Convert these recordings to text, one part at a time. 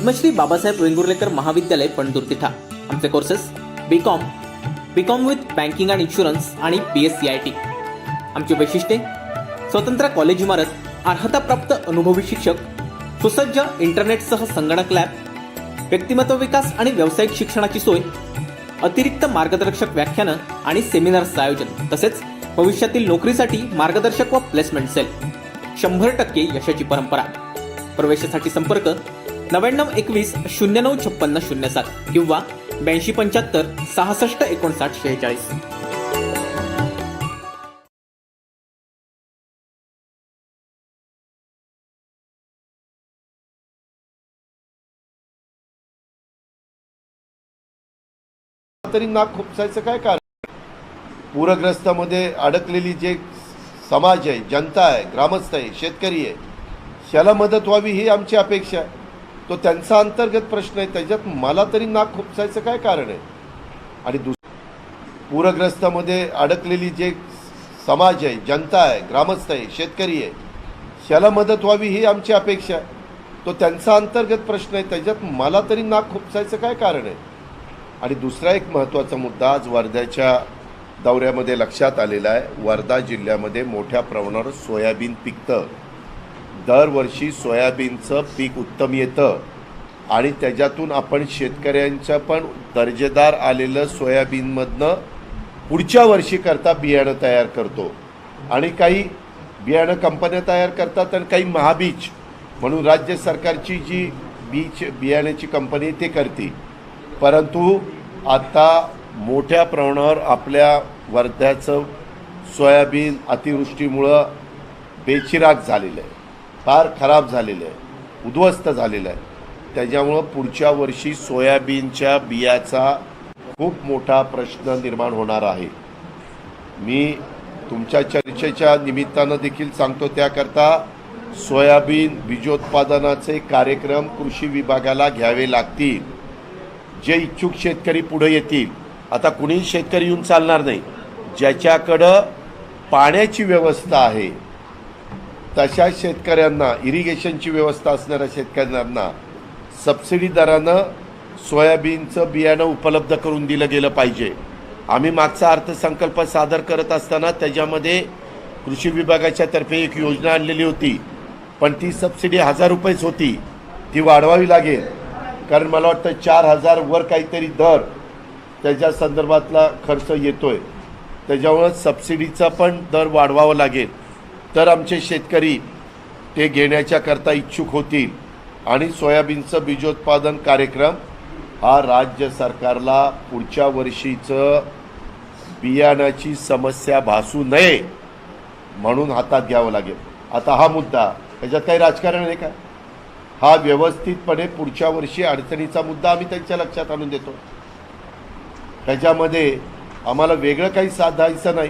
पद्मश्री बाबासाहेब वेंगुर्लेकर महाविद्यालय पणतूर तिठा। आमचे courses BCom with banking and insurance आणि BSc-IT। आमची वैशिष्ट्ये स्वतंत्र कॉलेज इमारत, अर्हताप्राप्त अनुभवी शिक्षक, सुसज्ज इंटरनेटसह संगणक लॅब, व्यक्तिमत्व विकास आणि व्यावसायिक शिक्षणाची सोय, अतिरिक्त मार्गदर्शक व्याख्यानं आणि सेमिनार्सचं आयोजन, तसेच भविष्यातील नोकरीसाठी मार्गदर्शक व प्लेसमेंट सेल। 100% यशाची परंपरा। प्रवेशासाठी संपर्क 9921 095607 किंवा 8275 66 59 46। तरी नाक खुपसायचं काय कारण? पूरग्रस्तामध्ये अडकलेली जे समाज आहे, जनता आहे, ग्रामस्थ आहे, शेतकरी आहे, त्याला मदत व्हावी ही आमची अपेक्षा आहे। तो त्यांचा अंतर्गत प्रश्न आहे, त्याच्यात मला तरी नाक खुपसायचं काय कारण आहे? आणि पूरग्रस्तामध्ये अडकलेली जे समाज आहे, जनता आहे, ग्रामस्थ आहे, शेतकरी आहे, त्याला मदत व्हावी ही आमची अपेक्षा आहे। तो त्यांचा अंतर्गत प्रश्न आहे, त्याच्यात मला तरी नाक खुपसायचं काय कारण आहे? आणि दुसरा एक महत्त्वाचा मुद्दा आज वर्ध्याच्या दौऱ्यामध्ये लक्षात आलेला आहे। वर्धा जिल्ह्यामध्ये मोठ्या प्रमाणावर सोयाबीन पिकतं। दरवर्षी सोयाबीनचं पीक उत्तम येतं आणि त्याच्यातून आपण शेतकऱ्यांचं पण दर्जेदार आलेलं सोयाबीनमधनं पुढच्या वर्षीकरता बियाणं तयार करतो। आणि काही बियाणं कंपन्या तयार करतात आणि काही महाबीज म्हणून राज्य सरकारची जी बियाण्याची कंपनी ते करते। परंतु आता मोठ्या प्रमाणावर आपल्या वर्ध्याचं सोयाबीन अतिवृष्टीमुळं बेचिराग झालेलं आहे, फार खराब झालेलं आहे, उद्ध्वस्त झालेलं आहे। त्याच्यामुळं पुढच्या वर्षी सोयाबीनच्या बियाचा खूप मोठा प्रश्न निर्माण होणार आहे। मी तुमच्या चर्चेच्या निमित्तानं देखील सांगतो, त्याकरता सोयाबीन बीजोत्पादनाचे कार्यक्रम कृषी विभागाला घ्यावे लागतील। जे इच्छुक शेतकरी पुढे येतील, आता कुणीही शेतकरी येऊन चालणार नाही। ज्याच्याकडं पाण्याची व्यवस्था आहे तशा शेतकऱ्यांना, इरिगेशनची व्यवस्था असणाऱ्या शेतकऱ्यांना सबसिडी दरानं सोयाबीनचं बियाणं उपलब्ध करून दिलं गेलं पाहिजे। आम्ही मागचा अर्थसंकल्प सादर करत असताना त्याच्यामध्ये कृषी विभागाच्या तर्फे एक योजना आणलेली होती, पण ती सबसिडी 1000 रुपयेच होती। ती वाढवावी लागेल, कारण मला वाटतं 4000 वर काहीतरी दर त्याच्या संदर्भातला खर्च येतोय। त्याच्यामुळं सबसिडीचा पण दर वाढवावा लागेल, तर आमचे शेतकरी ते घेण्याच्या करता इच्छुक होतील। आणि सोयाबीनचं बीजोत्पादन कार्यक्रम हा राज्य सरकारला पुढच्या वर्षीचं बियाणाची समस्या भासू नये म्हणून हातात घ्यावं लागेल। आता हा मुद्दा, त्याच्यात काही राजकारण आहे का? हा व्यवस्थितपणे पुढच्या वर्षी अडचणीचा मुद्दा आम्ही त्यांच्या लक्षात आणून देतो। त्याच्यामध्ये आम्हाला वेगळं काही साधायचं नाही।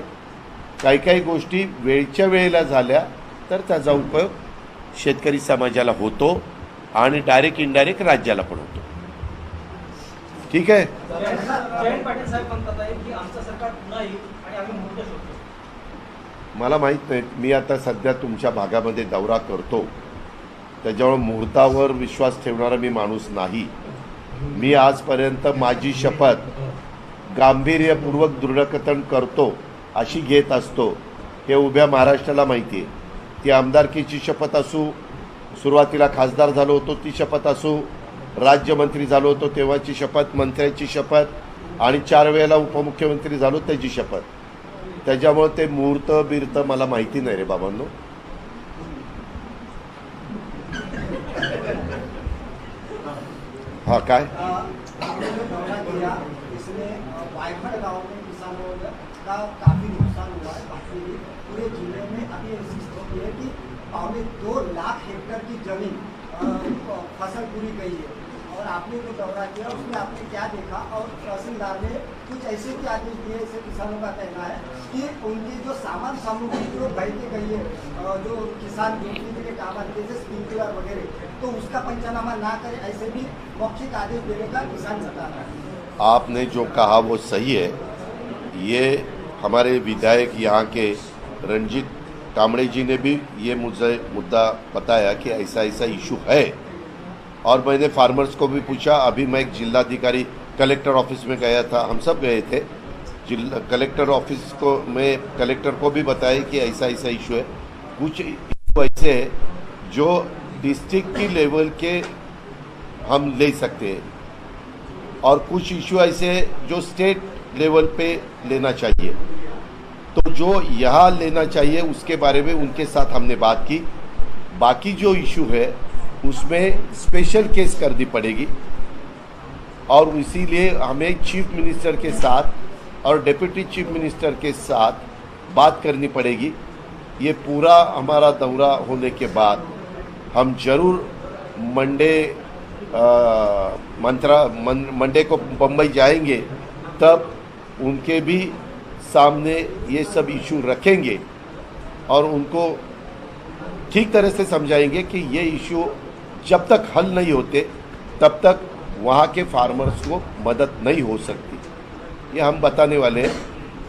काही गोष्टी वेळच्या वेळेला झाल्या तर त्याचा उपयोग शेतकरी समाजाला होतो आणि डायरेक्ट इनडायरेक्ट राज्याला पण होतो। ठीक आहे। मला माहीत नाही, मी आता सध्या तुमच्या भागामध्ये दौरा करतो, त्याच्यामुळे मुहूर्तावर विश्वास ठेवणारा मी माणूस नाही। मी आजपर्यंत माझी शपथ गांभीर्यपूर्वक दृढकथन करतो अशी घेत असतो, हे उभ्या महाराष्ट्राला माहिती आहे। ती आमदारकीची शपथ असू, सुरुवातीला खासदार झालो होतो ती शपथ असू, राज्यमंत्री झालो होतो तेव्हाची शपथ, मंत्र्याची शपथ आणि 4 वेळेला उपमुख्यमंत्री झालो त्याची शपथ। त्याच्यामुळे ते मुहूर्त बिर्त मला माहिती नाही रे बाबांनो। हाँ काय काफी नुकसान हुआ है। पूरे जिले में अभी ऐसी स्थिति है कि 2 लाख हेक्टेयर की जमीन फसल पूरी गई है। और आपने जो दौरा किया उसमें आपने क्या देखा? और तहसीलदार ने कुछ ऐसे भी आदेश दिए, ऐसे किसानों का कहना है कि उनकी जो सामान सामग्री जो बह के गई है, जो किसान जोतने के काम आते जैसे स्प्रिंकलर वगैरह, तो उसका पंचनामा ना करे, ऐसे भी मौखिक आदेश देने का किसान जता रहा है। आपने जो कहा वो सही है। ये हमारे विधायक यहाँ के रंजीत कामड़े जी ने भी ये मुझे मुद्दा बताया कि ऐसा ऐसा इशू है। और मैंने फार्मर्स को भी पूछा। अभी मैं एक जिलाधिकारी कलेक्टर ऑफिस में गया था, हम सब गए थे कलेक्टर ऑफिस को, मैं कलेक्टर को भी बताया कि ऐसा ऐसा इशू है। कुछ इशू ऐसे है जो डिस्ट्रिक्ट की लेवल के हम ले सकते हैं और कुछ इशू ऐसे है जो स्टेट लेवल पे लेना चाहिए। तो जो यहाँ लेना चाहिए उसके बारे में उनके साथ हमने बात की। बाकी जो इशू है उसमें स्पेशल केस करनी पड़ेगी और इसीलिए हमें चीफ मिनिस्टर के साथ और डिप्टी चीफ मिनिस्टर के साथ बात करनी पड़ेगी। ये पूरा हमारा दौरा होने के बाद हम जरूर मंडे को बम्बई जाएंगे, तब उनके भी सामने ये सब इशू रखेंगे और उनको ठीक तरह से समझाएंगे कि ये इशू जब तक हल नहीं होते तब तक वहाँ के फार्मर्स को मदद नहीं हो सकती। ये हम बताने वाले हैं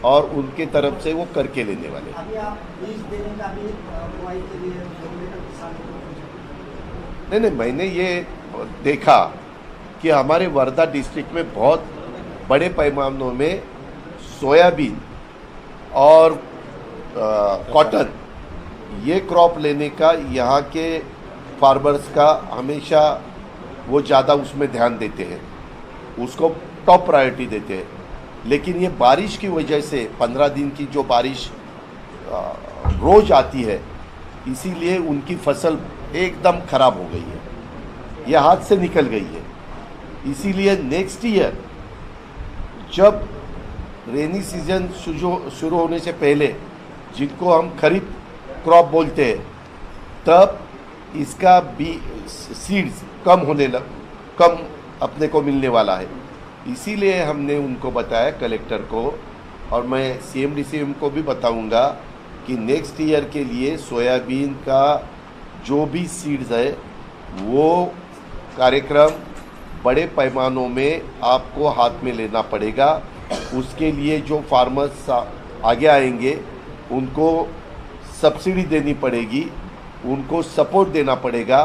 और उनके तरफ से वो करके लेने वाले हैं। अभी आप बीज देने का भी अगुवाई के लिए किसानों को नहीं, मैंने ये देखा कि हमारे वर्धा डिस्ट्रिक्ट में बहुत बड़े पैमानों में सोयाबीन और कॉटन ये क्रॉप लेने का यहाँ के फार्मर्स का हमेशा वो ज़्यादा उसमें ध्यान देते हैं, उसको टॉप प्रायोरिटी देते हैं। लेकिन ये बारिश की वजह से 15 दिन की जो बारिश रोज आती है, इसीलिए उनकी फसल एकदम खराब हो गई है, ये हाथ से निकल गई है। इसीलिए नेक्स्ट ईयर जब रेनी सीजन शुरू होने से पहले, जिनको हम खरीफ क्रॉप बोलते हैं, तब इसका सीड्स कम अपने को मिलने वाला है। इसीलिए हमने उनको बताया, कलेक्टर को, और मैं CM को भी बताऊंगा कि नेक्स्ट ईयर के लिए सोयाबीन का जो भी सीड्स है वो कार्यक्रम बड़े पैमानों में आपको हाथ में लेना पड़ेगा। उसके लिए जो फार्मर्स आगे आएंगे उनको सब्सिडी देनी पड़ेगी, उनको सपोर्ट देना पड़ेगा,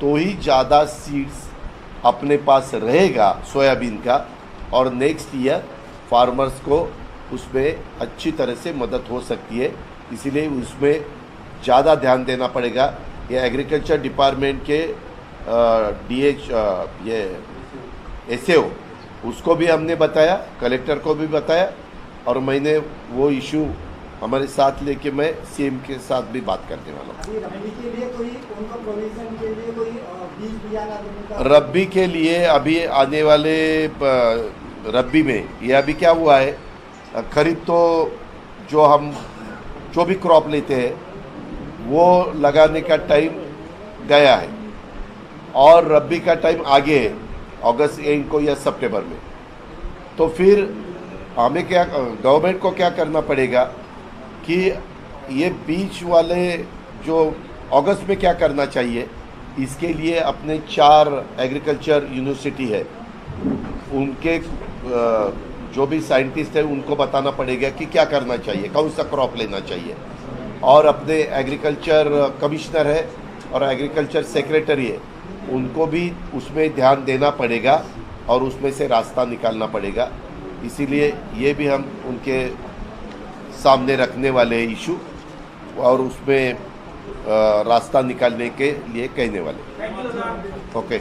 तो ही ज़्यादा सीड्स अपने पास रहेगा सोयाबीन का और नेक्स्ट ईयर फार्मर्स को उसमें अच्छी तरह से मदद हो सकती है। इसीलिए उसमें ज़्यादा ध्यान देना पड़ेगा। ये एग्रीकल्चर डिपार्टमेंट के DH ये SAO उसको भी हमने बताया, कलेक्टर को भी बताया और मैंने वो इशू हमारे साथ लेके मैं CM के साथ भी बात करने वाला हूँ। अभी रबी के लिए कोई उनको प्रोविजन के लिए कोई बीज बियाना देने का रबी के लिए अभी आने वाले रबी में ये अभी क्या हुआ है, खरीफ तो जो भी क्रॉप लेते हैं वो लगाने का टाइम गया है और रबी का टाइम आगे है, अगस्त एंड को या सितंबर में। तो फिर हमें क्या, गवर्नमेंट को क्या करना पड़ेगा कि ये बीच वाले जो अगस्त में क्या करना चाहिए, इसके लिए अपने 4 एग्रीकल्चर यूनिवर्सिटी है, उनके जो भी साइंटिस्ट है उनको बताना पड़ेगा कि क्या करना चाहिए, कौन सा क्रॉप लेना चाहिए। और अपने एग्रीकल्चर कमिश्नर है और एग्रीकल्चर सेक्रेटरी है, उनको भी उसमें ध्यान देना पड़ेगा और उसमें से रास्ता निकालना पड़ेगा। इसीलिए ये भी हम उनके सामने रखने वाले इशू और उसमें रास्ता निकालने के लिए कहने वाले। ओके।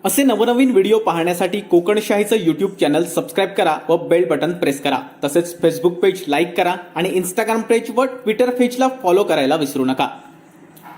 असे नवनवीन व्हिडिओ पाहण्यासाठी कोकणशाहीचं यूट्यूब चॅनल सबस्क्राईब करा व बेल बटन प्रेस करा। तसेच फेसबुक पेज लाईक करा आणि इंस्टाग्राम पेज व ट्विटर पेजला फॉलो करायला विसरू नका।